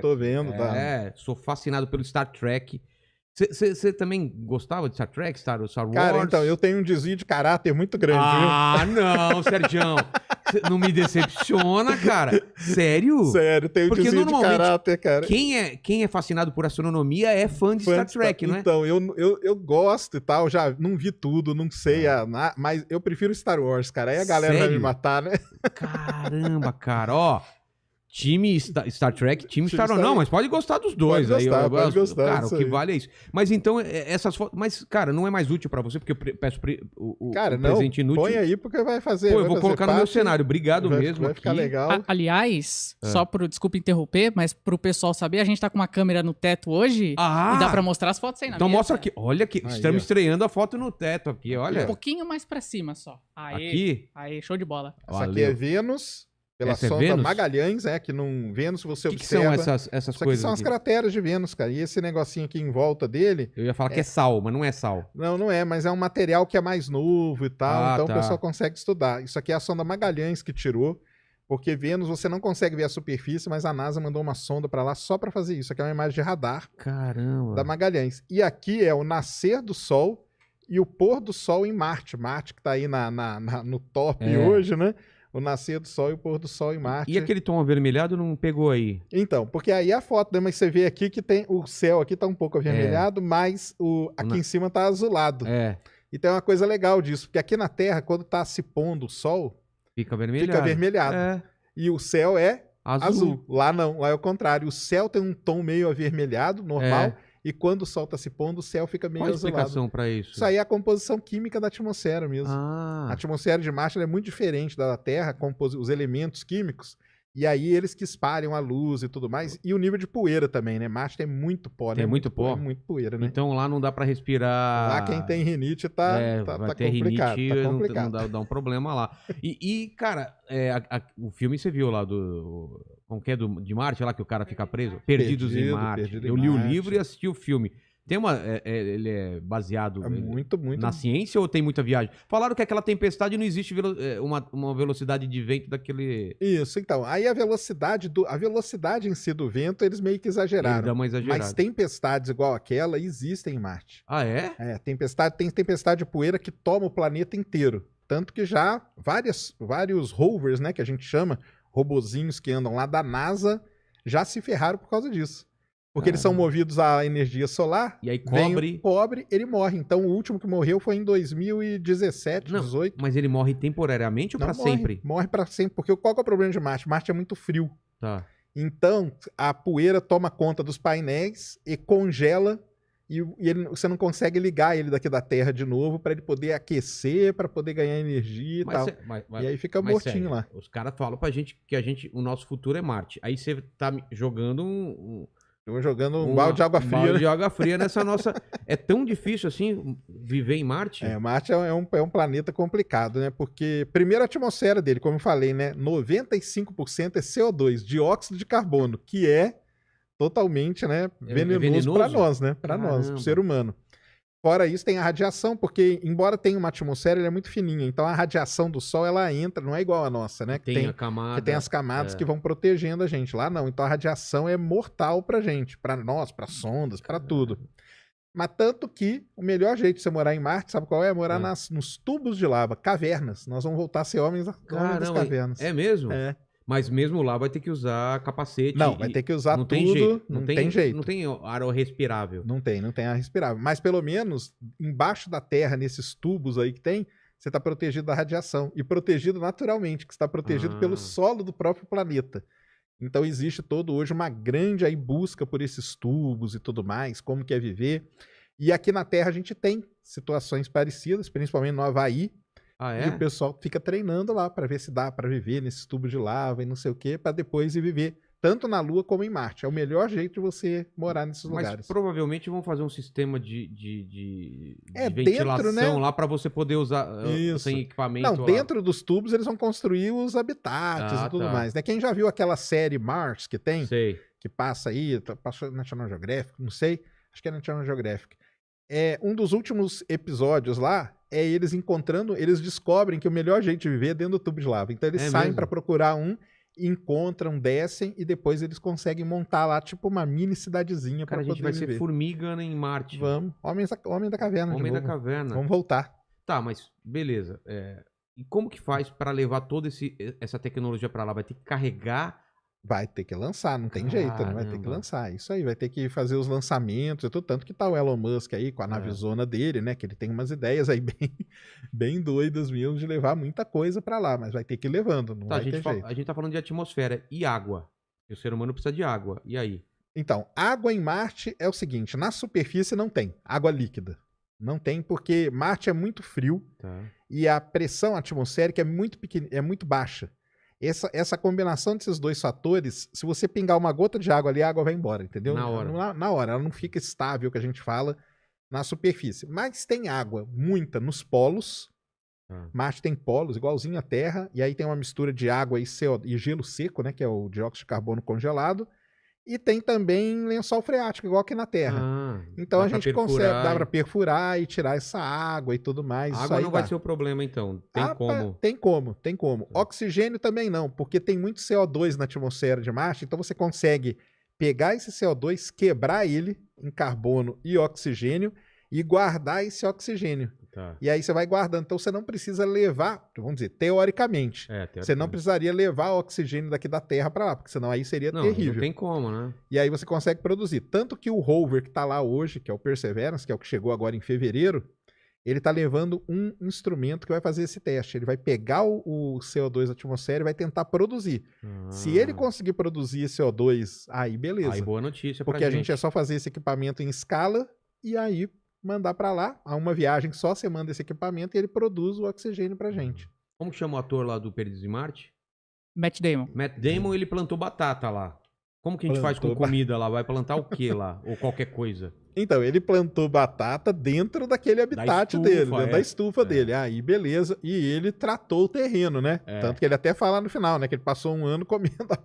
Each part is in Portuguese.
Tô vendo, tá? Sou fascinado pelo Star Trek. Você também gostava de Star Trek, Star Wars? Cara, então, eu tenho um desvio de caráter muito grande, viu? Não, Sergião. Não me decepciona, cara. Sério? Sério, tenho Porque desvio de caráter, cara. Quem é fascinado por astronomia é fã de Star Trek, não é? Então, eu gosto e tal, já não vi tudo, não sei, mas eu prefiro Star Wars, cara. Aí a galera vai me matar, né? Caramba, cara, ó. Time Star Trek, time Star Wars. Não, mas pode gostar dos dois. Pode gostar, pode gostar. Cara, o que vale é isso. Mas então, essas fotos... Mas, cara, não é mais útil pra você, porque eu peço o presente inútil. Põe aí porque vai fazer... Pô, eu vou colocar no meu cenário. Obrigado mesmo. Vai ficar legal. Aliás, desculpa interromper, mas pro pessoal saber, a gente tá com uma câmera no teto hoje e dá pra mostrar as fotos aí na Então mesa. mostra aqui. Olha que estamos estreando a foto no teto aqui, olha. Um pouquinho mais pra cima só. Aqui? Aí, show de bola. Essa aqui é Vênus... Pela sonda Magalhães, que no Vênus você observa... O que são essas coisas? São as crateras de Vênus, cara. E esse negocinho aqui em volta dele... Eu ia falar que é sal, mas não é sal. Não é, mas é um material que é mais novo e tal, então o pessoal consegue estudar. Isso aqui é a sonda Magalhães que tirou, porque Vênus você não consegue ver a superfície, mas a NASA mandou uma sonda pra lá só pra fazer isso. Aqui é uma imagem de radar da Magalhães. E aqui é o nascer do Sol e o pôr do Sol em Marte. Marte que tá aí no top hoje, né? O nascer do Sol e o pôr do Sol em Marte. E aquele tom avermelhado não pegou aí? Então, porque aí a foto, né? Mas você vê aqui que tem o céu aqui tá um pouco avermelhado, mas aqui em cima tá azulado. E tem uma coisa legal disso, porque aqui na Terra, quando tá se pondo o Sol, fica avermelhado. E o céu é azul. Lá não, lá é o contrário. O céu tem um tom meio avermelhado, normal, e quando o Sol tá se pondo, o céu fica meio azulado. Qual a explicação para isso? Isso aí é a composição química da atmosfera mesmo. A atmosfera de Marte é muito diferente da Terra, os elementos químicos, e aí eles que espalham a luz e tudo mais, e o nível de poeira também, né? Marte tem muito pó, né? Tem muito pó? É muito poeira, né? Então lá não dá para respirar... Lá quem tem rinite tá complicado. Rinite, tá complicado. Não dá um problema lá. E cara, o filme você viu lá como que é de Marte, lá que o cara fica preso? Perdidos em Marte. Eu li o livro e assisti o filme. Tem ele é baseado muito na ciência ou tem muita viagem? Falaram que aquela tempestade não existe uma velocidade de vento daquele... Isso, então. Aí a velocidade em si do vento, eles meio que exageraram. Dá uma exagerada. Mas tempestades igual aquela existem em Marte. Ah, é? Tem tempestade de poeira que toma o planeta inteiro. Tanto que já vários rovers, né, que a gente chama, robozinhos que andam lá da NASA, já se ferraram por causa disso. Porque eles são movidos à energia solar. E aí cobre, ele morre. Então o último que morreu foi em 2017, 2018. Mas ele morre temporariamente ou para sempre? Morre para sempre, porque qual que é o problema de Marte? Marte é muito frio. Tá. Então a poeira toma conta dos painéis e congela e você não consegue ligar ele daqui da Terra de novo para ele poder aquecer, para poder ganhar energia e tal. E aí fica mortinho sério, lá. Os caras falam pra gente que o nosso futuro é Marte. Aí você tá jogando Eu jogando um balde de água fria. Balde de água fria nessa nossa... É tão difícil assim viver em Marte? Marte é um planeta complicado, né? Porque, primeiro, a atmosfera dele, como eu falei, né? 95% é CO2, dióxido de carbono, que é totalmente, né, venenoso para nós, né? Para nós, pro ser humano. Fora isso, tem a radiação, porque, embora tenha uma atmosfera, ele é muito fininha. Então, a radiação do Sol, ela entra, não é igual a nossa, né? Que tem as camadas que vão protegendo a gente. Lá não. Então, a radiação é mortal pra gente, pra nós, pra sondas, pra tudo. Mas tanto que o melhor jeito de você morar em Marte, sabe qual é? Morar nos tubos de lava, cavernas. Nós vamos voltar a ser homens das cavernas. É mesmo? É. Mas mesmo lá vai ter que usar capacete. Não, vai ter que usar tudo. Não tem jeito. Não tem ar respirável. Não tem ar respirável. Mas pelo menos embaixo da Terra, nesses tubos aí que tem, você está protegido da radiação. E protegido naturalmente, que está protegido pelo solo do próprio planeta. Então existe hoje uma grande busca por esses tubos e tudo mais, como que é viver. E aqui na Terra a gente tem situações parecidas, principalmente no Havaí. E o pessoal fica treinando lá para ver se dá para viver nesses tubos de lava e não sei o quê, para depois ir viver tanto na Lua como em Marte. É o melhor jeito de você morar nesses lugares. Mas provavelmente vão fazer um sistema de ventilação, né, lá para você poder usar sem equipamento. Não, dentro dos tubos eles vão construir os habitats e tudo mais. Né? Quem já viu aquela série Mars que tem? Sei. Que passa aí, passou na National Geographic, não sei, acho que é na National Geographic. Um dos últimos episódios lá eles descobrem que o melhor jeito de viver é dentro do tubo de lava. Então eles saem para procurar encontram, descem e depois eles conseguem montar lá tipo uma mini cidadezinha para poder viver. Cara, a gente vai ser formiga em Marte. Vamos. Homem da Caverna. Homem da Caverna. Vamos voltar. Tá, mas beleza. E como que faz para levar toda essa tecnologia para lá? Vai ter que carregar? Vai ter que lançar, não tem jeito, né? Vai ter que lançar. Isso aí, vai ter que fazer os lançamentos e tudo. Tanto que tá o Elon Musk aí com a navezona dele, né? Que ele tem umas ideias aí bem doidas mesmo de levar muita coisa para lá, mas vai ter que ir levando, não vai ter jeito. A gente tá falando de atmosfera e água. E o ser humano precisa de água. E aí? Então, água em Marte é o seguinte, na superfície não tem água líquida. Não tem porque Marte é muito frio e a pressão atmosférica é muito pequena, é muito baixa. Essa combinação desses dois fatores, se você pingar uma gota de água ali, a água vai embora, entendeu? Na hora. Na hora, ela não fica estável, que a gente fala, na superfície. Mas tem água, muita, nos polos. Marte tem polos, igualzinho à Terra, e aí tem uma mistura de água e gelo seco, né, que é o dióxido de carbono congelado. E tem também lençol freático, igual aqui na Terra. Então a gente consegue, dá para perfurar e tirar essa água e tudo mais. A água não vai ser o problema, então. Tem como. Oxigênio também não, porque tem muito CO2 na atmosfera de Marte, então você consegue pegar esse CO2, quebrar ele em carbono e oxigênio e guardar esse oxigênio. E aí você vai guardando. Então você não precisa levar, vamos dizer, teoricamente. Você não precisaria levar oxigênio daqui da Terra para lá, porque senão aí seria terrível. Não tem como, né? E aí você consegue produzir. Tanto que o rover que está lá hoje, que é o Perseverance, que é o que chegou agora em fevereiro, ele está levando um instrumento que vai fazer esse teste. Ele vai pegar o CO2 da atmosfera e vai tentar produzir. Se ele conseguir produzir esse CO2, aí beleza. Aí boa notícia pra porque a gente é só fazer esse equipamento em escala e aí mandar para lá, a uma viagem só, você manda esse equipamento e ele produz o oxigênio pra gente. Como chama o ator lá do Perdidos em Marte? Matt Damon. Matt Damon, ele plantou batata lá. Como que a gente faz com comida lá? Vai plantar o que lá? Ou qualquer coisa? Então, ele plantou batata dentro daquele habitat dele, dentro da estufa dele. Aí, beleza. E ele tratou o terreno, né? Tanto que ele até fala no final, né? Que ele passou um ano comendo a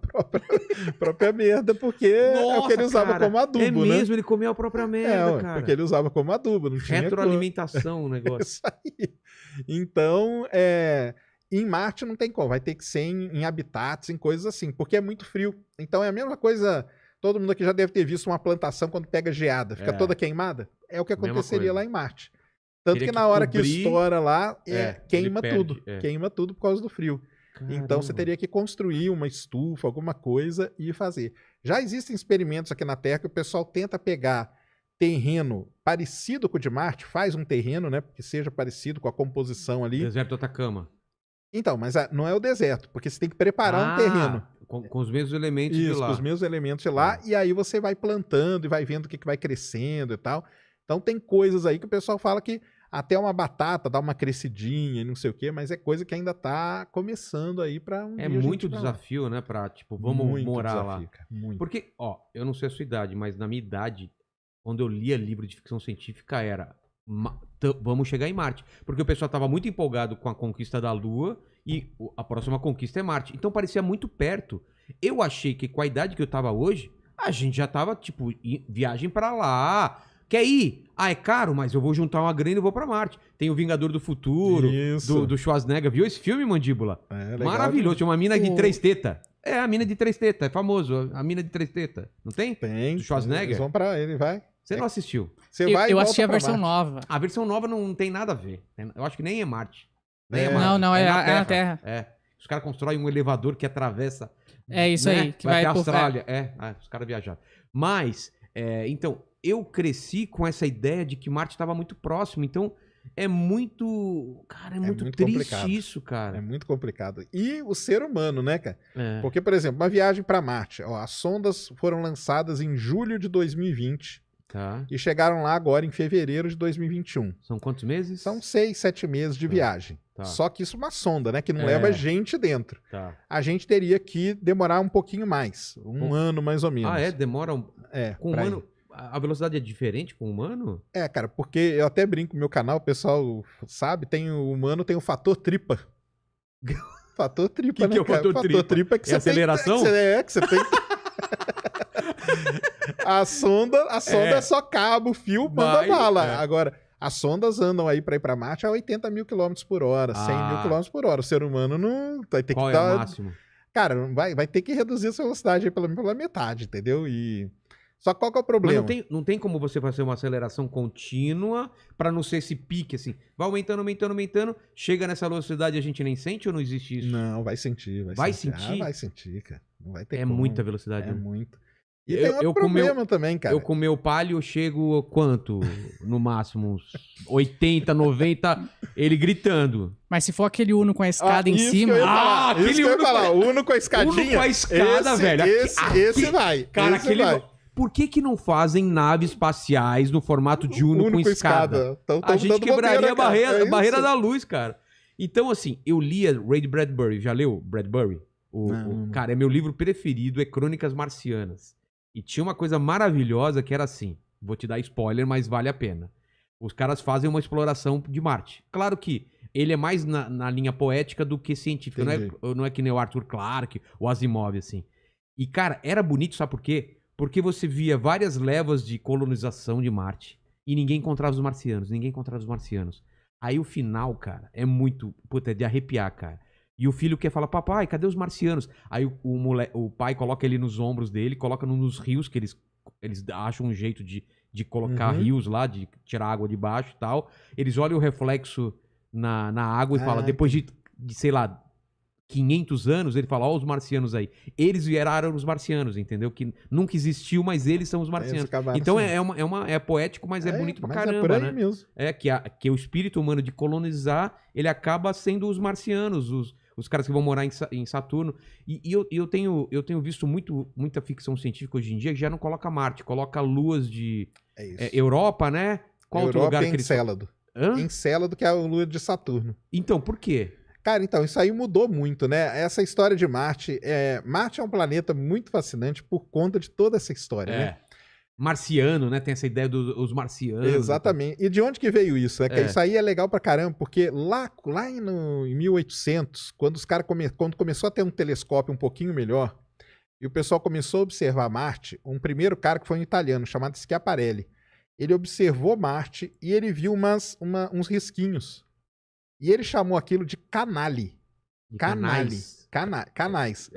própria merda, porque é o que ele usava como adubo, né? É mesmo, ele comeu a própria merda, cara. Porque ele usava como adubo, não tinha retroalimentação o negócio. Isso aí. Então, em Marte não tem como. Vai ter que ser em habitats, em coisas assim, porque é muito frio. Então, é a mesma coisa... Todo mundo aqui já deve ter visto uma plantação quando pega geada, fica toda queimada. É o que aconteceria lá em Marte. Tanto que na hora que estoura lá, queima tudo. Queima tudo por causa do frio. Caramba. Então você teria que construir uma estufa, alguma coisa e fazer. Já existem experimentos aqui na Terra que o pessoal tenta pegar terreno parecido com o de Marte, faz um terreno, né, que seja parecido com a composição ali. Deserto do Atacama. Então, mas não é o deserto, porque você tem que preparar um terreno. Com os mesmos elementos de lá. Com os mesmos elementos de lá, e aí você vai plantando e vai vendo o que vai crescendo e tal. Então tem coisas aí que o pessoal fala que até uma batata dá uma crescidinha e não sei o quê, mas é coisa que ainda tá começando aí para um dia. É muito desafio, né, pra, tipo, vamos morar desafio, lá. Cara, muito. Porque, ó, eu não sei a sua idade, mas na minha idade, quando eu lia livro de ficção científica era... Vamos chegar em Marte. Porque o pessoal estava muito empolgado com a conquista da Lua e a próxima conquista é Marte. Então parecia muito perto. Eu achei que com a idade que eu tava hoje, a gente já tava, tipo, viagem pra lá. Quer ir? Ah, é caro, mas eu vou juntar uma grana e vou pra Marte. Tem o Vingador do Futuro, do Schwarzenegger. Viu esse filme, Mandíbula? Maravilhoso. Tinha uma mina de 3 tetas. É, a mina de 3 tetas. É famoso. A mina de 3 tetas. Não tem? Tem. Do Schwarzenegger? Eles vão pra ele, vai. Você não assistiu? Eu assisti a versão nova. A versão nova não tem nada a ver. Eu acho que nem é Marte. Nem é Marte. Não, é na Terra. É. Os caras constroem um elevador que atravessa... É isso aí. Que vai até a Austrália. Os caras viajaram. Mas, então, eu cresci com essa ideia de que Marte estava muito próximo. Então, é muito... Cara, é muito triste complicado. Isso, cara. É muito complicado. E o ser humano, né, cara? Porque, por exemplo, uma viagem para Marte. Ó, as sondas foram lançadas em julho de 2020. E chegaram lá agora em fevereiro de 2021. São quantos meses? São 6, 7 meses de viagem. Só que isso é uma sonda, né? Que não leva gente dentro. A gente teria que demorar um pouquinho mais. Um ano, mais ou menos. Ah, é? Demora com um ano... A velocidade é diferente com o humano? É, cara, porque eu até brinco no meu canal, o pessoal sabe, o humano tem o fator tripa. Fator tripa, né, que é o fator tripa? Fator tripa que você aceleração? Que você tem... A sonda é só cabo, fio, manda bala. Agora, as sondas andam aí para ir para Marte a 80 mil km por hora, 100 mil km por hora. O ser humano não vai ter Qual é o máximo? Cara, vai ter que reduzir essa velocidade aí pela metade, entendeu? Só qual que é o problema? Mas não tem como você fazer uma aceleração contínua pra não ser esse pique, assim. Vai aumentando, chega nessa velocidade e a gente nem sente ou não existe isso? Não, vai sentir. Vai sentir? Vai sentir, cara. Não vai ter como. Muita velocidade. É muito. E tem outro problema também, cara. Eu com meu Palio chego quanto? No máximo, uns 80, 90, ele gritando. Mas se for aquele Uno com a escada em cima... Aquele Uno o Uno com a escadinha. Uno com a escada, velho. Esse vai. Cara, Por que não fazem naves espaciais no formato de Uno com escada? A gente quebraria a barreira da luz, cara. Então, assim, eu lia Ray Bradbury. Já leu Bradbury? Cara, é meu livro preferido, é Crônicas Marcianas. E tinha uma coisa maravilhosa que era assim, vou te dar spoiler, mas vale a pena. Os caras fazem uma exploração de Marte. Claro que ele é mais na linha poética do que científica. Não é que nem o Arthur Clarke, o Asimov, assim. E, cara, era bonito, sabe por quê? Porque você via várias levas de colonização de Marte e ninguém encontrava os marcianos. Aí o final, cara, é muito... Puta, é de arrepiar, cara. E o filho quer falar, papai, cadê os marcianos? Aí o pai coloca ele nos ombros dele, coloca nos rios, que eles acham um jeito de colocar rios lá, de tirar água de baixo e tal. Eles olham o reflexo na água e falam, depois de, sei lá, 500 anos, ele fala, ó, os marcianos aí. Eles viraram os marcianos, entendeu? Que nunca existiu, mas eles são os marcianos. Então é poético, mas é bonito pra caramba, por aí né? Mesmo. Que o espírito humano de colonizar, ele acaba sendo os marcianos, os caras que vão morar em Saturno. E eu tenho visto muita ficção científica hoje em dia que já não coloca Marte, coloca luas de Europa, né? Qual outro lugar que Encélado. Encélado, que é a lua de Saturno. Então, por quê? Cara, então, isso aí mudou muito, né? Essa história de Marte... Marte é um planeta muito fascinante por conta de toda essa história, né? Marciano, né? Tem essa ideia dos marcianos. Exatamente. E de onde que veio isso? Que isso aí é legal pra caramba, porque lá em 1800, quando os caras quando começou a ter um telescópio um pouquinho melhor, e o pessoal começou a observar Marte, um primeiro cara que foi um italiano, chamado Schiaparelli, ele observou Marte e ele viu uns risquinhos. E ele chamou aquilo de canali. Canais. Canais.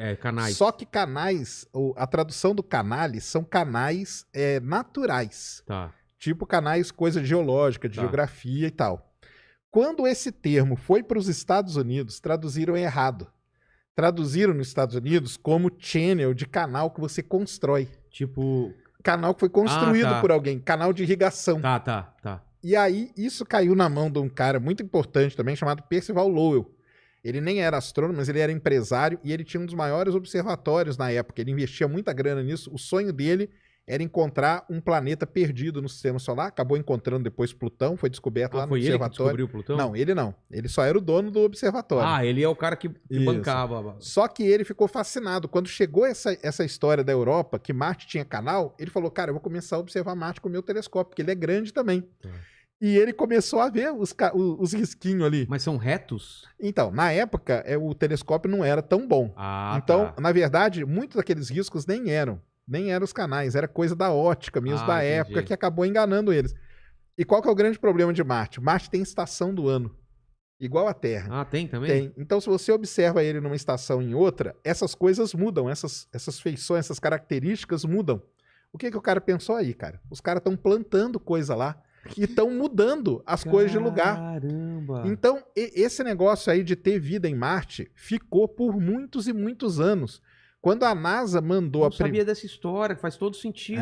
Só que canais, a tradução do canali são canais naturais. Tá. Tipo canais, coisa geológica, de geografia e tal. Quando esse termo foi para os Estados Unidos, traduziram errado. Traduziram nos Estados Unidos como channel, de canal que você constrói. Tipo... Canal que foi construído por alguém. Canal de irrigação. Tá. E aí, isso caiu na mão de um cara muito importante também, chamado Percival Lowell. Ele nem era astrônomo, mas ele era empresário e ele tinha um dos maiores observatórios na época. Ele investia muita grana nisso. O sonho dele era encontrar um planeta perdido no sistema solar. Acabou encontrando depois Plutão, foi descoberto lá no observatório. Foi ele que descobriu Plutão? Não, ele não. Ele só era o dono do observatório. Ele é o cara que bancava. Só que ele ficou fascinado. Quando chegou essa história da Europa, que Marte tinha canal, ele falou, cara, eu vou começar a observar Marte com o meu telescópio, porque ele é grande também. E ele começou a ver os risquinhos ali. Mas são retos? Então, na época, o telescópio não era tão bom. Então, na verdade, muitos daqueles riscos nem eram os canais, era coisa da ótica mesmo, da época, que acabou enganando eles. E qual que é o grande problema de Marte? Marte tem estação do ano, igual a Terra. Tem também? Tem. Então, se você observa ele numa estação e em outra, essas coisas mudam, essas feições, essas características mudam. O que o cara pensou aí, cara? Os caras estão plantando coisa lá e estão mudando as coisas de lugar. Caramba! Então, esse negócio aí de ter vida em Marte ficou por muitos e muitos anos. Quando a NASA mandou Eu sabia dessa história, faz todo sentido.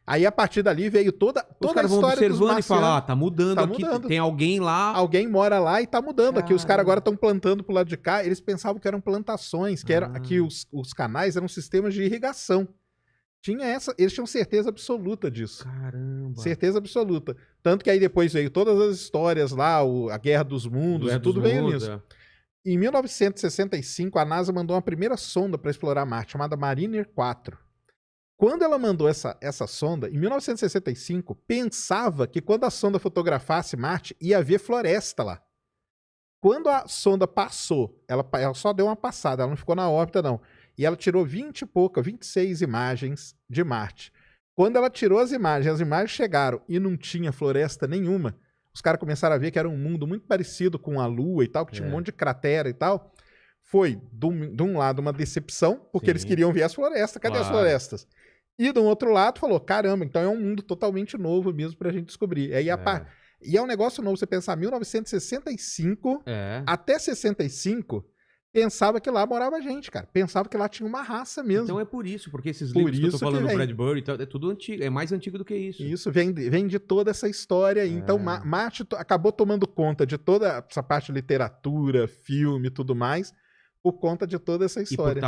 Aí, a partir dali, veio toda a história dos marcianos. Os caras vão observando e falar, tá mudando aqui, tem alguém lá. Alguém mora lá e tá mudando. Aqui os caras agora estão plantando pro lado de cá. Eles pensavam que eram plantações, que os canais eram sistemas de irrigação. Eles tinham certeza absoluta disso. Caramba. Certeza absoluta. Tanto que aí depois veio todas as histórias lá, a Guerra dos Mundos, tudo veio nisso. Em 1965, a NASA mandou uma primeira sonda para explorar Marte, chamada Mariner 4. Quando ela mandou essa sonda, em 1965, pensava que quando a sonda fotografasse Marte, ia haver floresta lá. Quando a sonda passou, ela só deu uma passada, ela não ficou na órbita, não. E ela tirou 26 imagens de Marte. Quando ela tirou as imagens chegaram e não tinha floresta nenhuma, os caras começaram a ver que era um mundo muito parecido com a Lua e tal, que tinha um monte de cratera e tal. foi, de um lado, uma decepção, porque eles queriam ver as florestas. Cadê as florestas? E do outro lado, falou, caramba, então é um mundo totalmente novo mesmo pra gente descobrir. E é um negócio novo, você pensar, 1965 até 65... pensava que lá morava gente, cara. Pensava que lá tinha uma raça mesmo. Então é por isso, porque esses livros que eu tô falando do Bradbury e tal, é tudo antigo, é mais antigo do que isso. Isso, vem de toda essa história. Então, Marte acabou tomando conta de toda essa parte de literatura, filme e tudo mais, por conta de toda essa história.